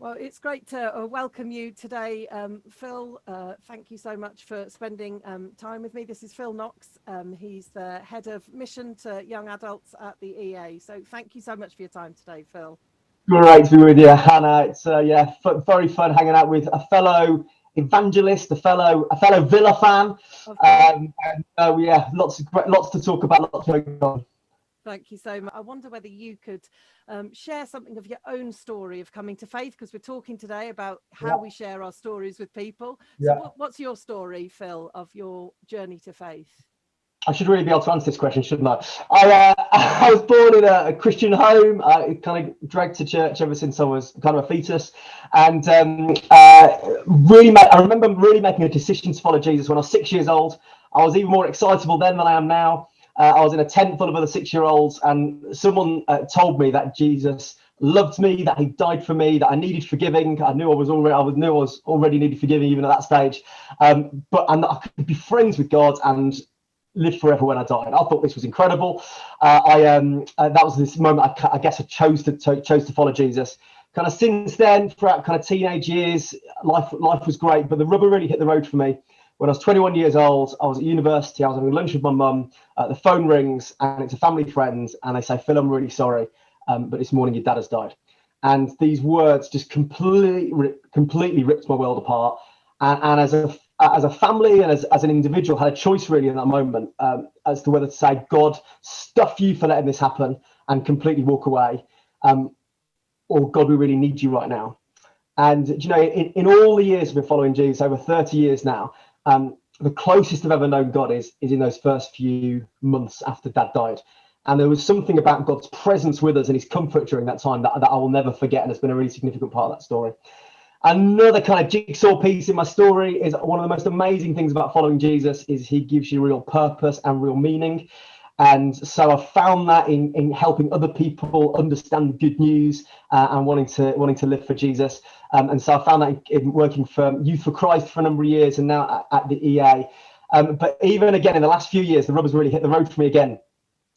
Well, it's great to welcome you today, Phil. Thank you so much for spending time with me. This is Phil Knox. He's the head of mission to young adults at the EA. So thank you so much for your time today, Phil. Great to be with you, Hannah. It's very fun hanging out with a fellow evangelist, a fellow Villa fan. Lots to talk about, lots going on. Thank you so much. I wonder whether you could share something of your own story of coming to faith, because we're talking today about how we share our stories with people. So what's your story, Phil, of your journey to faith? I should really be able to answer this question, shouldn't I? I was born in a Christian home. I kind of dragged to church ever since I was kind of a fetus. And I remember really making a decision to follow Jesus when I was 6 years old. I was even more excitable then than I am now. I was in a tent full of other 6-year-olds, and someone told me that Jesus loved me, that he died for me, that I needed forgiving. I knew I was already needed forgiving even at that stage, and that I could be friends with God and live forever when I died. I thought this was incredible. That was this moment I guess I chose to follow Jesus. Kind of since then, throughout kind of teenage years, life was great, but the rubber really hit the road for me. When I was 21 years old, I was at university. I was having lunch with my mum. The phone rings, and it's a family friend, and they say, "Phil, I'm really sorry, but this morning your dad has died." And these words just completely ripped my world apart. And as a family and as an individual, had a choice really in that moment as to whether to say, "God, stuff you for letting this happen," and completely walk away, or "God, we really need you right now." And in all the years I've been following Jesus, over 30 years now, the closest I've ever known God is in those first few months after Dad died. And there was something about God's presence with us and his comfort during that time that I will never forget, and it's been a really significant part of that story. Another kind of jigsaw piece in my story is one of the most amazing things about following Jesus is he gives you real purpose and real meaning. And so I found that in helping other people understand good news and wanting to live for Jesus. And so I found that in working for Youth for Christ for a number of years, and now at the EA. But even again, in the last few years, the rubber's really hit the road for me again,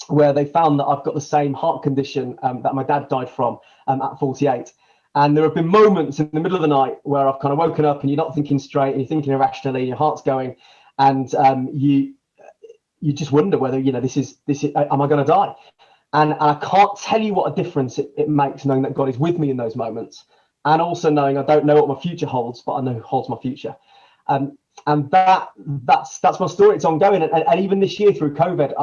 where they found that I've got the same heart condition that my dad died from at 48. And there have been moments in the middle of the night where I've kind of woken up and you're not thinking straight, and you're thinking irrationally, your heart's going, and you just wonder whether, this is, am I going to die? And I can't tell you what a difference it makes knowing that God is with me in those moments, and also knowing I don't know what my future holds, but I know who holds my future. And that's my story. It's ongoing. And even this year through COVID,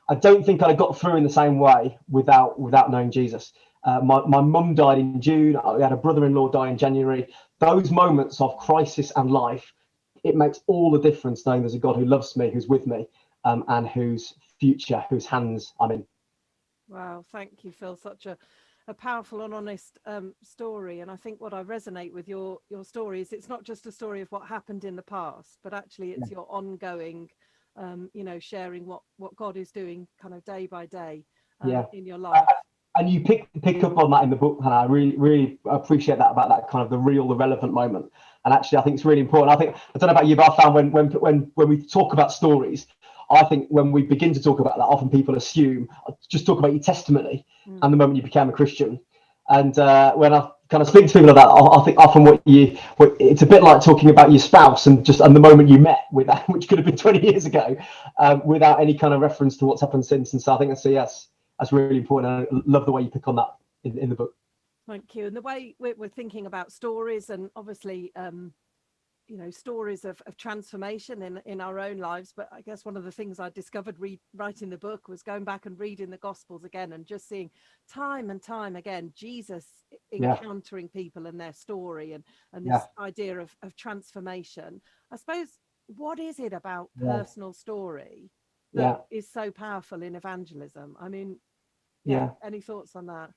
I don't think I got through in the same way without knowing Jesus. My mum died in June. I had a brother-in-law die in January. Those moments of crisis and life, it makes all the difference knowing there's a God who loves me, who's with me, and whose hands I'm in. Wow, thank you, Phil. Such a powerful and honest story. And I think what I resonate with your story is it's not just a story of what happened in the past, but actually it's your ongoing, sharing what God is doing kind of day by day in your life. And you pick up on that in the book, and I really appreciate that, about that kind of the relevant moment. And actually, I think it's really important. I don't know about you, but I found when we talk about stories, I think when we begin to talk about that, often people assume just talk about your testimony and the moment you became a Christian. And when I kind of speak to people about that, I think often it's a bit like talking about your spouse and the moment you met, which could have been 20 years ago, without any kind of reference to what's happened since. And so I think that's really important. I love the way you pick on that in the book. Thank you. And the way we're thinking about stories, and obviously, stories of transformation in our own lives. But I guess one of the things I discovered writing the book was going back and reading the Gospels again, and just seeing time and time again Jesus encountering people and their story, and this idea of transformation. I suppose, what is it about personal story that is so powerful in evangelism? I mean, any thoughts on that?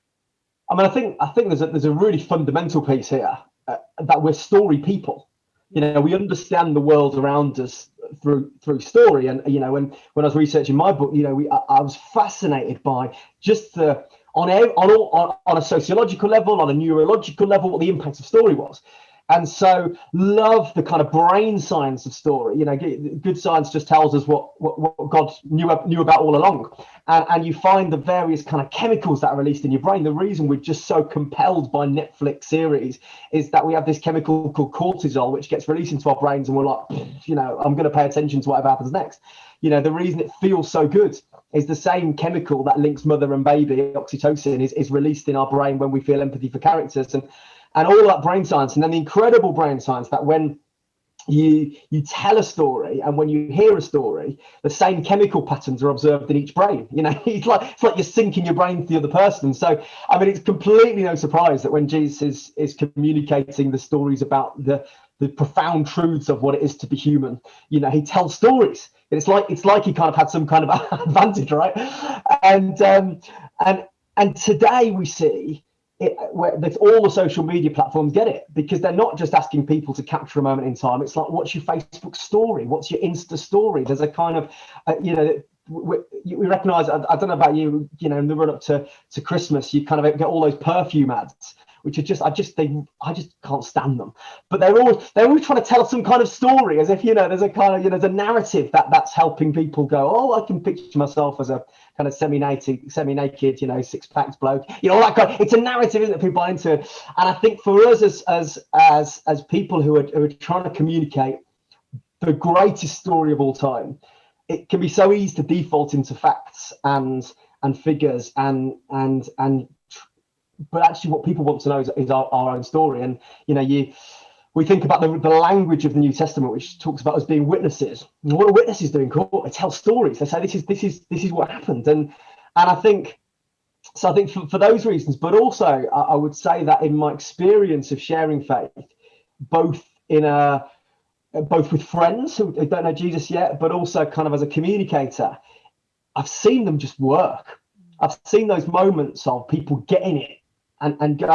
I mean, I think there's a really fundamental piece here, that we're story people. We understand the world around us through story. And when I was researching my book, I was fascinated by just on a sociological level, on a neurological level, what the impact of story was. And so love the kind of brain science of story. You know, good science just tells us what God knew about all along. And you find the various kind of chemicals that are released in your brain. The reason we're just so compelled by Netflix series is that we have this chemical called cortisol, which gets released into our brains, and we're like, you know, I'm going to pay attention to whatever happens next. You know, the reason it feels so good is the same chemical that links mother and baby, oxytocin, is released in our brain when we feel empathy for characters. And all that brain science, and then the incredible brain science that when you tell a story and when you hear a story, the same chemical patterns are observed in each brain. You know, it's like you're syncing your brain to the other person. So, I mean, it's completely no surprise that when Jesus is communicating the stories about the profound truths of what it is to be human, you know, he tells stories. It's like he kind of had some kind of advantage, right? And today we see where all the social media platforms get it, because they're not just asking people to capture a moment in time. It's like, what's your Facebook story? What's your Insta story? There's a kind of, you know, we recognize, I don't know about you, you know, in the run up to Christmas, you kind of get all those perfume ads, which are just, I just can't stand them. But they're always trying to tell some kind of story, as if, you know, there's a kind of, you know, there's a narrative that's helping people go, oh, I can picture myself as a kind of semi-naked, you know, six-packs bloke, you know, all that kind of, it's a narrative, isn't it, people buy into. And I think for us as people who are trying to communicate the greatest story of all time, it can be so easy to default into facts and figures but actually what people want to know is our own story. And, you know, we think about the language of the New Testament, which talks about us being witnesses. And what are witnesses do in court? They tell stories. They say this is what happened. And I think so. I think for those reasons, but also I would say that in my experience of sharing faith, both with friends who don't know Jesus yet, but also kind of as a communicator, I've seen them just work. I've seen those moments of people getting it and go,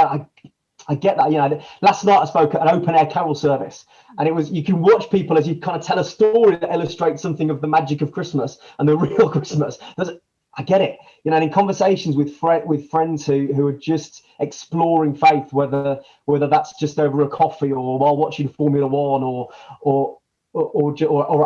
I get that. You know, last night I spoke at an open air carol service, and it was, you can watch people as you kind of tell a story that illustrates something of the magic of Christmas and the real Christmas. I get it. You know, and in conversations with friends who are just exploring faith, whether that's just over a coffee or while watching Formula One or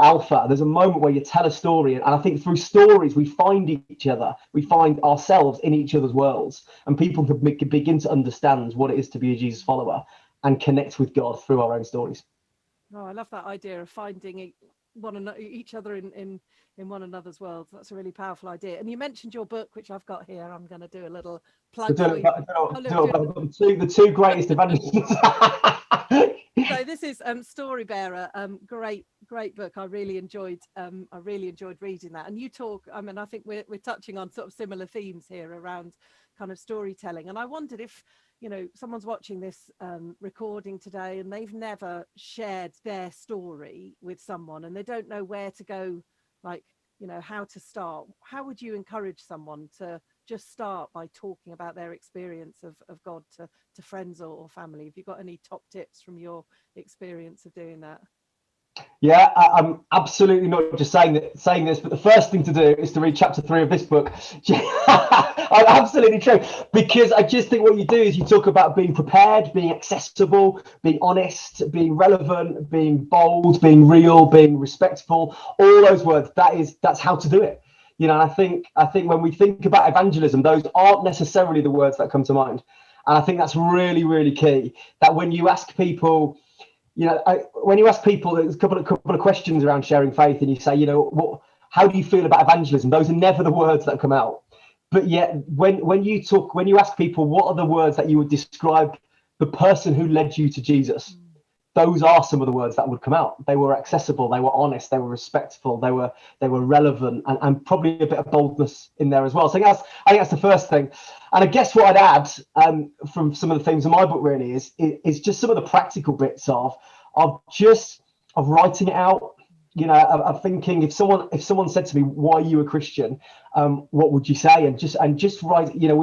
Alpha, there's a moment where you tell a story, and I think through stories we find each other, we find ourselves in each other's worlds, and people can begin to understand what it is to be a Jesus follower and connect with God through our own stories. Oh, I love that idea of finding each other in one another's worlds. That's a really powerful idea. And you mentioned your book, which I've got here. I'm going to do a little plug. The two greatest evangelists. So this is Story Bearer. Great book. I really enjoyed reading that. And you talk, I mean, I think we're touching on sort of similar themes here around kind of storytelling. And I wondered if, you know, someone's watching this recording today and they've never shared their story with someone and they don't know where to go, like, you know, how to start. How would you encourage someone to just start by talking about their experience of God to friends or family? Have you got any top tips from your experience of doing that? Yeah, I'm absolutely not just saying this, but the first thing to do is to read chapter 3 of this book. Absolutely true, because I just think what you do is you talk about being prepared, being accessible, being honest, being relevant, being bold, being real, being respectful. All those words. That's how to do it. You know, and I think when we think about evangelism, those aren't necessarily the words that come to mind. And I think that's really, really key. That when you ask people, you know, there's a couple of questions around sharing faith, and you say, you know, how do you feel about evangelism? Those are never the words that come out. But yet, when you ask people what are the words that you would describe the person who led you to Jesus, those are some of the words that would come out. They were accessible, they were honest, they were respectful, they were relevant, and probably a bit of boldness in there as well. So I think that's the first thing. And I guess what I'd add from some of the things in my book really is just some of the practical bits of writing it out. You know, I'm thinking if someone said to me, "Why are you a Christian?" What would you say? And just write. You know,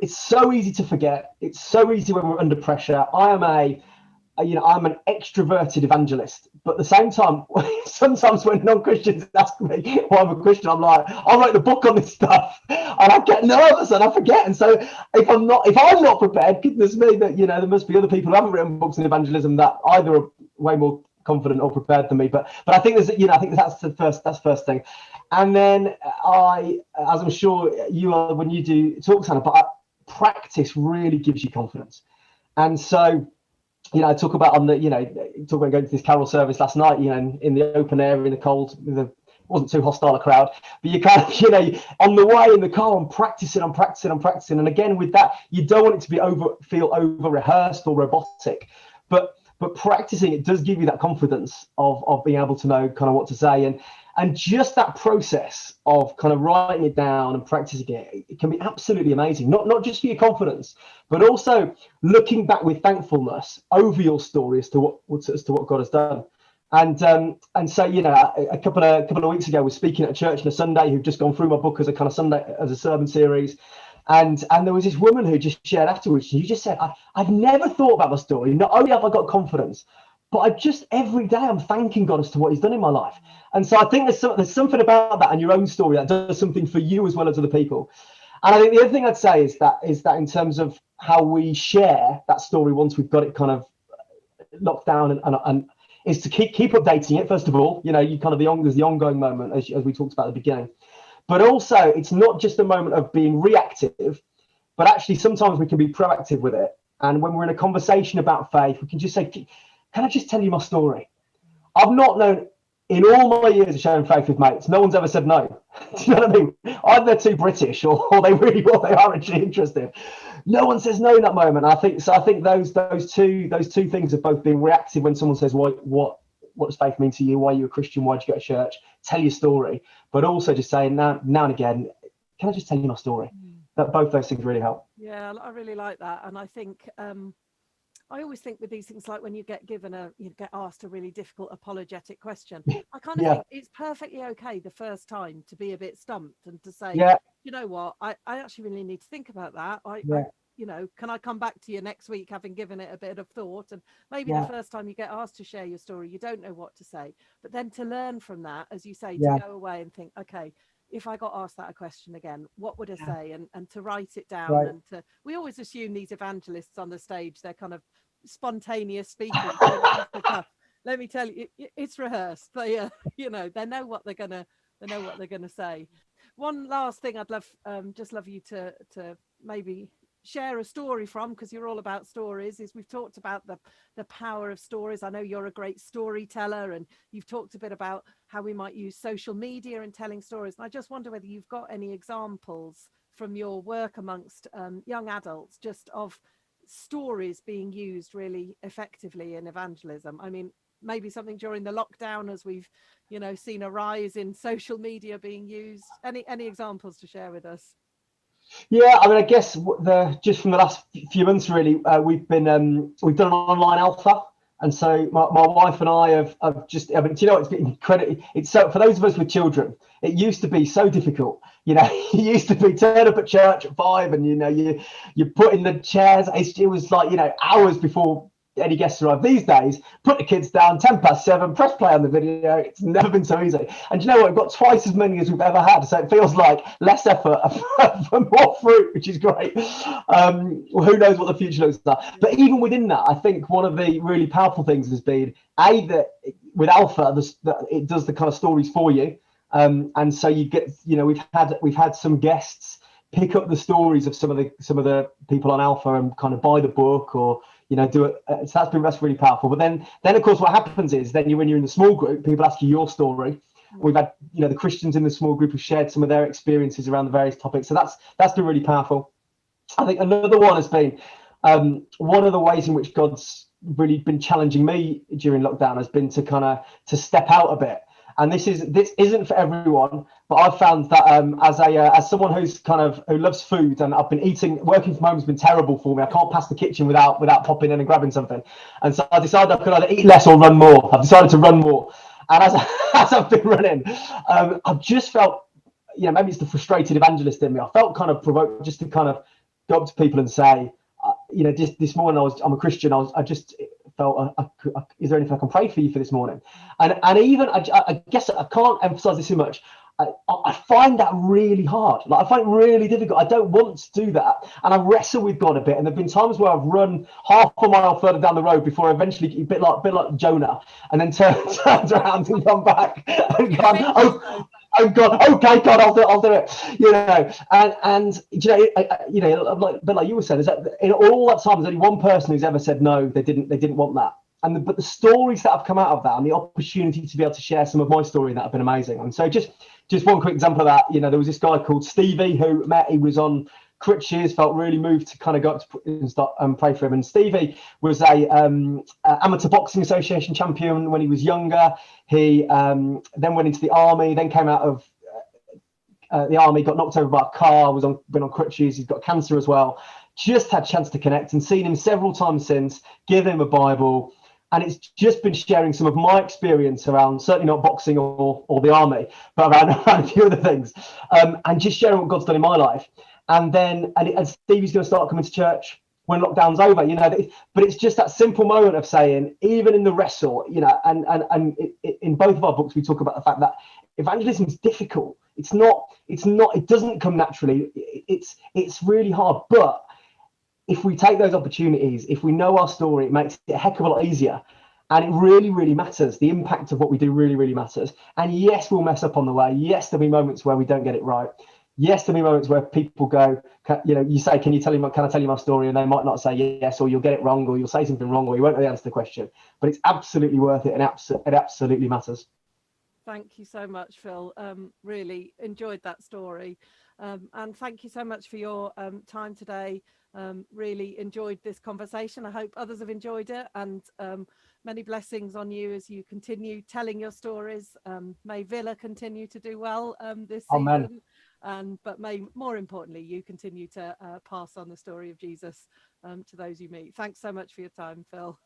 it's so easy to forget. It's so easy when we're under pressure. I am I'm an extroverted evangelist, but at the same time, sometimes when non-Christians ask me why I'm a Christian, I'm like, I wrote the book on this stuff, and I get nervous and I forget. And so if I'm not prepared, goodness me, that there must be other people who haven't written books in evangelism that either are way more confident or prepared than me. But I think I think that's the first thing. And then as I'm sure you are when you do talks, Hannah, but practice really gives you confidence. And so, I talk about talk about going to this carol service last night, in the open air, in the cold, wasn't too hostile a crowd, but you kind of, on the way in the car, I'm practicing. And again, with that, you don't want it to feel over rehearsed or robotic, but practicing it does give you that confidence of being able to know kind of what to say. And just that process of kind of writing it down and practicing it can be absolutely amazing. Not just for your confidence, but also looking back with thankfulness over your story as to what God has done. And so a couple of weeks ago, I was speaking at a church on a Sunday who'd just gone through my book as a kind of Sunday as a sermon series. And there was this woman who just shared afterwards. She just said, I've never thought about my story. Not only have I got confidence, but every day I'm thanking God as to what he's done in my life. And so I think there's something about that and your own story that does something for you as well as other people. And I think the other thing I'd say is that in terms of how we share that story once we've got it kind of locked down and is to keep updating it. First of all, you kind of there's the ongoing moment as we talked about at the beginning, but also it's not just a moment of being reactive, but actually sometimes we can be proactive with it. And when we're in a conversation about faith, we can just say, can I just tell you my story? I've not known in all my years of sharing faith with mates, no one's ever said no. Do you know what I mean? Either they're too British or they are actually interested. No one says no in that moment. I think those two things of both being reactive when someone says, what does faith mean to you? Why are you a Christian? Why did you go to church? Tell your story. But also just saying now and again, can I just tell you my story? That both those things really help. Yeah, I really like that. And I think I always think with these things, like when you get asked a really difficult apologetic question, I kind of think it's perfectly okay the first time to be a bit stumped and to say, you know what, I actually really need to think about that. Can I come back to you next week having given it a bit of thought? And maybe the first time you get asked to share your story, you don't know what to say, but then to learn from that, as you say, to go away and think, okay, if I got asked that a question again, what would I say? And to write it down. Right. And we always assume these evangelists on the stage, they're kind of spontaneous speakers. Let me tell you, it's rehearsed. They know what they're gonna say. One last thing I'd love you to maybe share a story from, because you're all about stories, is we've talked about the power of stories. I know you're a great storyteller, and you've talked a bit about how we might use social media in telling stories. And I just wonder whether you've got any examples from your work amongst young adults, just of stories being used really effectively in evangelism. I mean, maybe something during the lockdown as we've seen a rise in social media being used. Any examples to share with us? Yeah, I mean, I guess just from the last few months, really, we've done an online alpha, and so my wife and I have just. I mean, do you know, it's been incredible. It's so, for those of us with children, it used to be so difficult. It used to be turn up at church at 5, and you put in the chairs. It was like hours before any guests arrive. These days, put the kids down, 7:10, press play on the video. It's never been so easy. And you know what? We've got twice as many as we've ever had. So it feels like less effort for more fruit, which is great. Who knows what the future looks like? But even within that, I think one of the really powerful things has been that with Alpha, it does the kind of stories for you. And so you get, we've had some guests pick up the stories of some of the people on Alpha and kind of buy the book or do it. So that's really powerful. But then of course what happens is then when you're in the small group, people ask you your story. We've had the Christians in the small group have shared some of their experiences around the various topics. So that's been really powerful. I think another one has been one of the ways in which God's really been challenging me during lockdown has been to step out a bit. And this isn't for everyone, but I've found that as someone who loves food, and I've been working from home has been terrible for me. I can't pass the kitchen without popping in and grabbing something. And so I decided I could either eat less or run more. I've decided to run more. And as I've been running, I've just felt, maybe it's the frustrated evangelist in me. I felt kind of provoked just to kind of go up to people and say, this morning I'm a Christian. I just felt, is there anything I can pray for you for this morning? And even, I guess I can't emphasize this too much. I find that really hard. Like, I find it really difficult. I don't want to do that, and I wrestle with God a bit. And there've been times where I've run half a mile further down the road before I eventually, a bit like Jonah, and then turned around and come back and gone, oh God, okay, God, I'll do it. You know, and you know, a bit like you were saying, is that in all that time, there's only one person who's ever said no, they didn't want that. But the stories that have come out of that, and the opportunity to be able to share some of my story, that have been amazing. And so just one quick example of that, you know, there was this guy called Stevie who he was on crutches, felt really moved to kind of go up to and start pray for him. And Stevie was a amateur boxing association champion when he was younger. He then went into the army, then came out of the army, got knocked over by a car, been on crutches. He's got cancer as well. Just had a chance to connect and seen him several times since, given him a Bible. And it's just been sharing some of my experience around, certainly not boxing or the army, but around a few other things, and just sharing what God's done in my life. And Stevie's going to start coming to church when lockdown's over, you know. But it's just that simple moment of saying, even in the wrestle, you know, and in both of our books, we talk about the fact that evangelism is difficult. It's not. It doesn't come naturally. It's really hard, but if we take those opportunities, if we know our story, it makes it a heck of a lot easier. And it really, really matters. The impact of what we do really, really matters. And yes, we'll mess up on the way. Yes, there'll be moments where we don't get it right. Yes, there'll be moments where people go, you know, you say, can I tell you my story? And they might not say yes, or you'll get it wrong, or you'll say something wrong, or you won't know the answer to the question. But it's absolutely worth it, and it absolutely matters. Thank you so much, Phil. Really enjoyed that story. And thank you so much for your time today. Really enjoyed this conversation. I hope others have enjoyed it, and many blessings on you as you continue telling your stories. May Villa continue to do well this season. Amen. But may, more importantly, you continue to pass on the story of Jesus to those you meet. Thanks so much for your time, Phil.